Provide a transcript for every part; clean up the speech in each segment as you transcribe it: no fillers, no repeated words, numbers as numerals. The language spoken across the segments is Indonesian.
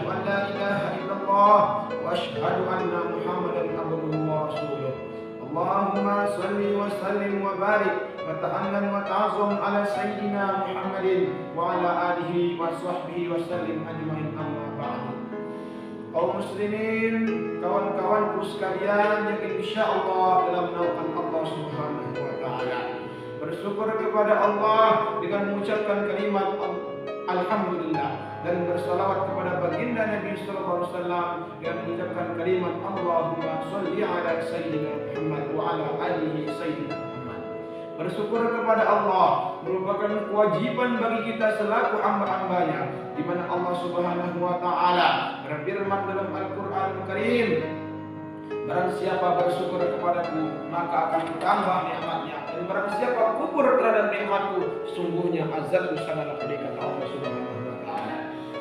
an la ilaha illallah wa asyhadu anna Muhammadan abduhu wa rasuluh. Allahumma salli wa sallim wa barik wa ta'annan wa ta'azum ala sayyidina Muhammadin wa ala alihi wa sahbihi wa sallim ajmain, amma ba'du. Kaum muslimin, kawan-kawanku sekalian yang insyaallah dalam naungan Allah Subhanahu wa taala, bersyukur kepada Allah dengan mengucapkan kalimat alhamdulillah dan bersalawat kepada baginda Nabi sallallahu alaihi wasallam dengan mengucapkan kalimat Allahumma shalli ala sayyidina Muhammad wa ala alihi sayyidina Muhammad. Bersyukur kepada Allah merupakan kewajiban bagi kita selaku hamba-hambanya, di mana Allah Subhanahu wa taala berfirman dalam Al-Qur'an Karim, barang siapa bersyukur kepadaku maka akan ditambah nikmatnya, dan barang siapa kufur terhadap nikmatku sungguhnya azabku sangatlah pedih, kata Allah Subhanahu wa taala.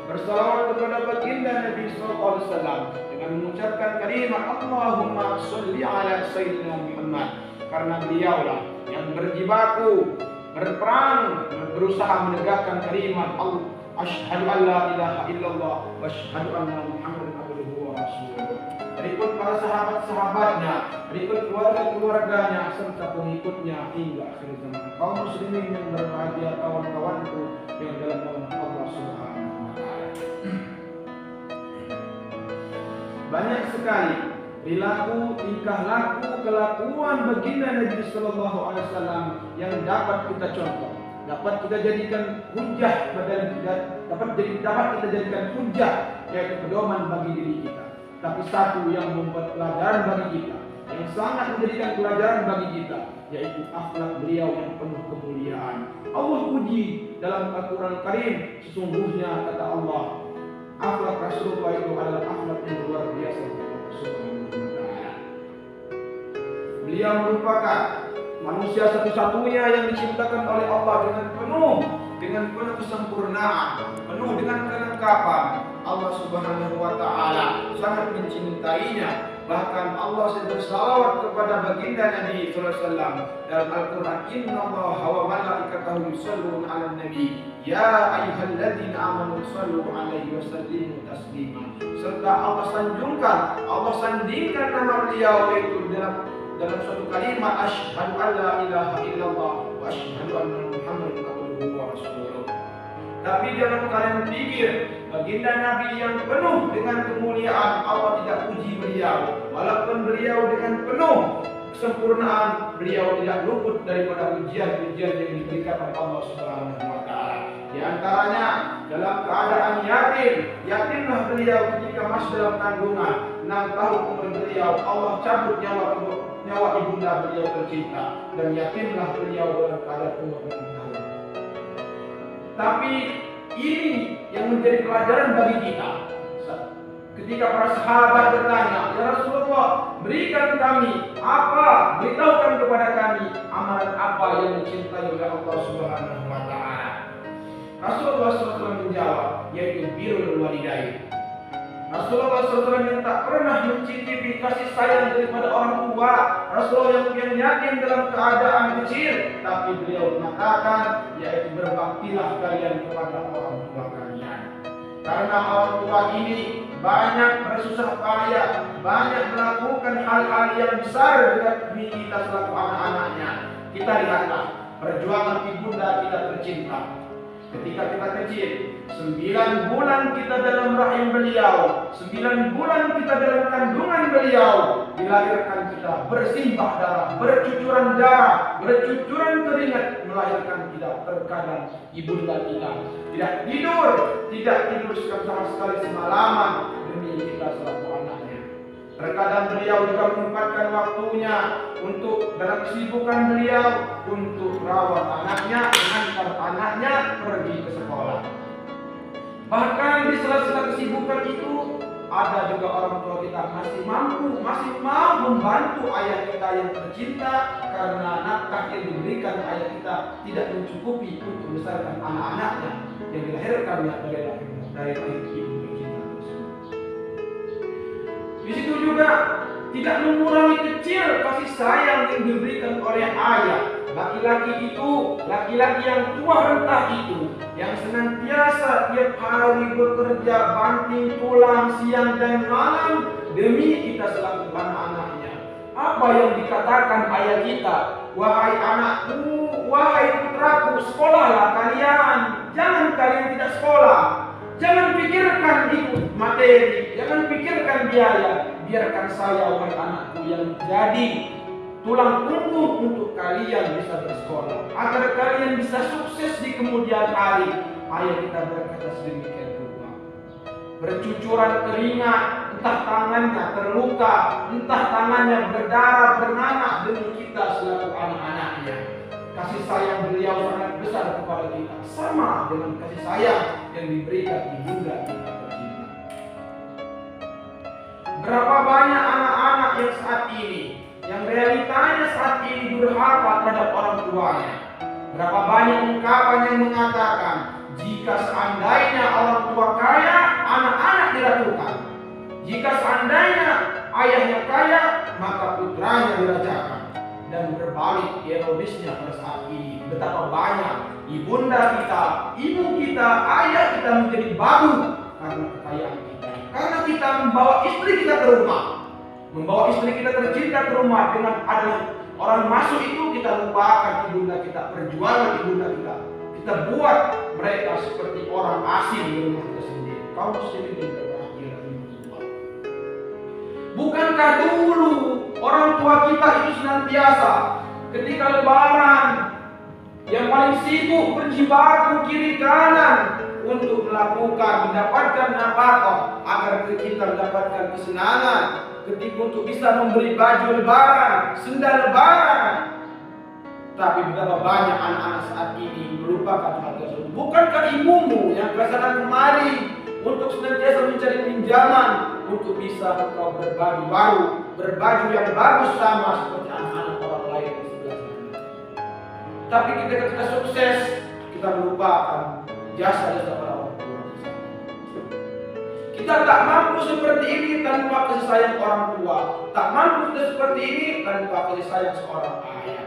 Bersalawat kepada baginda Nabi sallallahu alaihi wasallam dengan mengucapkan kalimat Allahumma shalli ala sayyidina Muhammad, karena beliaulah yang berjibaku berperang berusaha menegakkan kalimat Allah asyhadu an la ilaha illallah wa asyhadu anna Muhammadan abduhu wa rasuluh. Berikut para sahabat-sahabatnya, berikut keluarga-keluarganya serta pengikutnya hingga akhir zaman. Kaum muslimin yang berbahagia, kawan-kawanku yang dalam naungan Allah Subhanahu wa taala. Banyak sekali perilaku, tingkah laku, kelakuan baginda Nabi sallallahu alaihi wasallam yang dapat kita contoh, dapat kita jadikan hujah, dapat kita jadikan hujah, yaitu pedoman bagi diri kita. Tapi satu yang membuat pelajaran bagi kita, yang sangat menjadikan pelajaran bagi kita, yaitu akhlak beliau yang penuh kemuliaan. Allah puji dalam Al-Quran Karim, sesungguhnya kata Allah, akhlak Rasulullah itu adalah akhlak yang luar biasa. Beliau merupakan manusia satu-satunya yang diciptakan oleh Allah dengan penuh kesempurnaan, penuh dengan kelengkapan. Allah Subhanahu wa taala sangat mencintainya. Bahkan Allah bersalawat kepada baginda Nabi sallallahu alaihi wasallam dalam Al-Qur'an, innallaha wa malaikatahu yusholluna 'alan nabi ya ayyuhalladzina amanu shallu 'alaihi wa sallimu taslima. Serta Allah sandingkan nama beliau yaitu dalam suatu kalimat asyhadu an la ilaha illallah wa asyhadu anna Muhammadan abduhu wa rasuluh. Tapi dalam kalian pikir baginda Nabi yang penuh dengan kemuliaan, Allah tidak puji beliau, walaupun beliau dengan penuh kesempurnaan, beliau tidak luput daripada ujian-ujian yang diberikan oleh Allah Subhanahu wa taala. Di antaranya dalam keadaan yatimlah beliau ketika masih dalam kandungan, 6 tahun umur beliau Allah cabut nyawa ibunda beliau tercinta, dan yatimlah beliau dalam keadaan umur 6 tahun. Tapi ini yang menjadi pelajaran bagi kita. Ketika para sahabat bertanya, ya Rasulullah, berikan kami apa, beritahukan kepada kami amalan apa yang dicintai oleh Allah Subhanahu wa taala. Rasulullah SAW menjawab, yaitu birrul walidain. Rasulullah SAW yang tak pernah mencicipi kasih sayang daripada orang tua, Rasulullah yang yakin dalam keadaan kecil, tapi beliau mengatakan, yaitu berbaktilah kalian kepada orang tua kalian. Karena orang tua ini banyak bersusah payah, banyak melakukan hal-hal yang besar demi kita selaku anak-anaknya. Kita lihatlah perjuangan ibunda kita tercinta. Ketika kita kecil, 9 bulan kita dalam rahim beliau, 9 bulan kita dalam kandungan beliau, dilahirkan kita bersimbah darah, bercucuran keringat, melahirkan kita. Terkadang ibunda kita tidak tidur sama sekali semalaman demi kita selaku anaknya. Terkadang beliau juga menyempatkan waktunya untuk dalam kesibukan beliau untuk rawat anaknya, mengantar anaknya pergi ke sekolah. Bahkan di sela-sela kesibukan itu ada juga orang tua kita masih mau membantu ayah kita yang tercinta, karena nafkah yang diberikan ayah kita tidak mencukupi untuk membesarkan anak-anaknya yang dilahirkannya dari rahim ibu tercinta tersebut. Di situ juga tidak mengurangi kecil kasih sayang yang diberikan oleh ayah. Laki-laki itu, laki-laki yang tua renta itu, yang senantiasa tiap hari bekerja banting tulang siang dan malam demi kita selaku anak-anaknya. Apa yang dikatakan ayah kita? Wahai anakku, wahai putraku, sekolahlah kalian. Jangan kalian tidak sekolah. Jangan pikirkan ikut materi, jangan pikirkan biaya. Biarkan saya, wahai anakku, yang jadi tulang punggung untuk kalian bisa bersekolah, agar kalian bisa sukses di kemudian hari. Ayah kita berkata sedemikian rupa. Bercucuran keringat, entah tangannya terluka, entah tangannya berdarah bernanah demi kita selaku anak-anaknya. Kasih sayang beliau sangat besar kepada kita, sama dengan kasih sayang yang diberikan ibunda kita tercinta. Berapa banyak anak-anak yang saat ini, yang realitanya saat ini durhaka terhadap orang tuanya. Berapa banyak ungkapan yang mengatakan, jika seandainya orang tua kaya, anak-anak diragukan. Jika seandainya ayahnya kaya, maka putranya dirajakan. Dan berbalik ironisnya pada saat ini, betapa banyak ibunda kita, ibu kita, ayah kita menjadi babu karena kekayaan kita. Karena kita membawa istri kita ke rumah, membawa istri kita tercinta ke rumah, dengan ada orang masuk itu kita lupakan ibunda kita, perjuangan ibunda kita. Kita buat mereka seperti orang asing di rumah kita sendiri. Kaum muslimin yang berbahagia. Bukankah dulu orang tua kita itu senantiasa ketika lebaran yang paling sibuk berjibaku kiri kanan untuk mendapatkan nafkah agar kita mendapatkan kesenangan, ketika untuk bisa memberi baju lebaran, sendal lebaran. Tapi betapa banyak anak-anak saat ini melupakan hal tersebut. Bukankah ibumu yang kesana kemari untuk senantiasa mencari pinjaman untuk bisa engkau berbaju baru, berbaju yang bagus sama seperti anak-anak orang lain di sebelah sana. Tapi ketika sukses, kita melupakan jasa-jasa para orang tua. Kita tak mampu seperti ini tanpa kasih sayang orang tua. Tak mampu kita seperti ini tanpa kasih sayang seorang ayah.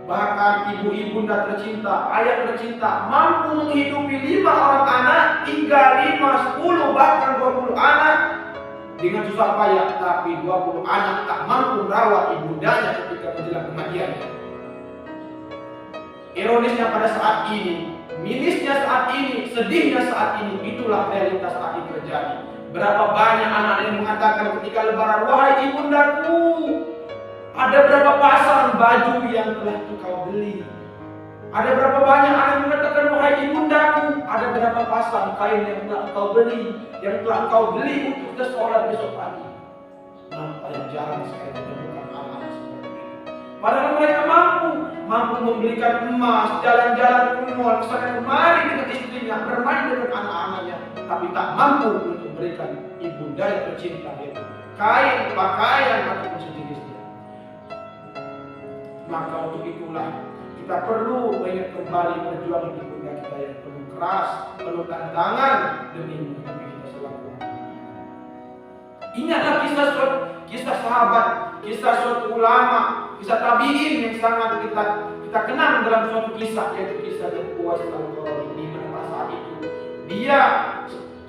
Bahkan ibu-ibunda tercinta, ayah tercinta mampu menghidupi 5 orang anak hingga 5, 10, bahkan 20 anak dengan susah payah. Tapi 20 anak tak mampu merawat ibundanya ketika menjelang kematiannya. Ironisnya pada saat ini, mirisnya saat ini, sedihnya saat ini, itulah realitas saat ini terjadi. Berapa banyak anak yang mengatakan ketika lebaran, wahai ibundaku, ada berapa pasang baju yang telah engkau beli? Ada berapa banyak anak yang mengatakan, wahai ibundaku, ada berapa pasang kain yang telah engkau beli, yang telah engkau beli untuk kita sholat besok pagi? Nampak yang jarang sekali menemukan anak-anak seperti itu. Padahal mereka mampu membelikan emas, jalan-jalan ke mall, kesana kemari dengan istrinya, bermain dengan anak-anaknya, tapi tak mampu untuk memberikan ibunda yang tercinta itu kain, pakaian ataupun sejenisnya. Maka untuk itulah kita perlu mengingat kembali perjuangan ibunda kita yang penuh keras, penuh tantangan demi menghidupi kita selaku anak. Ingatlah kisah sahabat, kisah suatu ulama, kisah tabi'in yang sangat kita kenal dalam suatu kisah, yaitu kisah Uwais al-Qarni. Di mana saat itu dia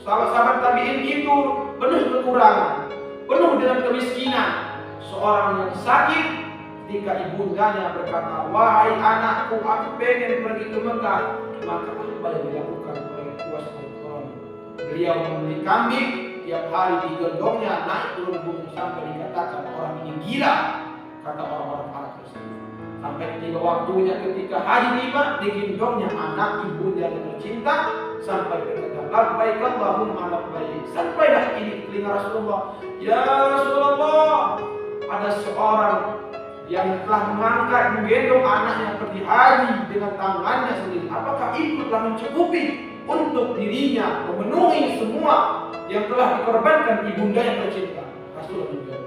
sahabat tabi'in itu penuh kekurangan, penuh dengan kemiskinan. Seorang yang sakit, ketika ibundanya berkata, wahai anakku, aku pengen pergi ke Mekah, maka apa yang dilakukan oleh Uwais al-Qarni? Beliau membeli kambing, tiap hari digendongnya naik turun gunung sampai dikatakan orang ini gila, kata orang-orang Arab tersebut. Sampai tiba waktunya ketika haji tiba, digendongnya anak ibunya yang tercinta sampai berkata, labbaik Allahumma labbaik. Sampailah ini ke telinga Rasulullah, ya Rasulullah, ada seorang yang telah menggendong anaknya pergi haji dengan tangannya sendiri. Apakah itu telah mencukupi untuk dirinya memenuhi semua yang telah dikorbankan ibunda yang tercinta? Rasulullah juga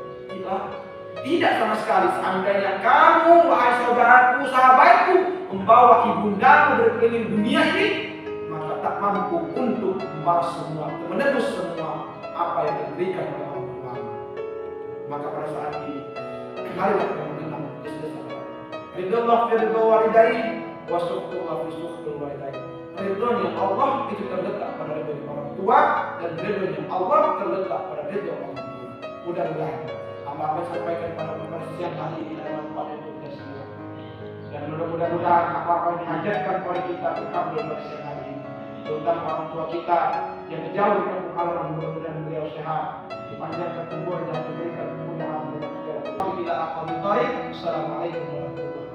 tidak sama sekali. Seandainya kamu, wahai saudaraku, sahabatku, membawa ibundamu berkeliling dunia ini, maka tak mampu untuk membalas semua, menebus semua apa yang diberikan oleh orang tua. Maka pada saat ini, marilah kita mengenang kisah Ridullah fi ridho walidain wa sukhullah fi sukhul walidain. Ridhonya Allah itu terletak pada ridho orang tua, dan ridhonya Allah terletak pada ridho orang tua. Mudah-mudahan apa yang sampaikan pada siang hari ini adalah manfaat untuk kita semua. Dan mudah-mudahan apa-apa yang diajarkan oleh kita terkabul pada siang hari ini. Terutama orang tua kita yang jauh dari kampung halaman, mudah-mudahan beliau sehat, dipanjangkan umur dan diberikan kemudahan dalam segala. Assalamualaikum warahmatullahi wabarakatuh.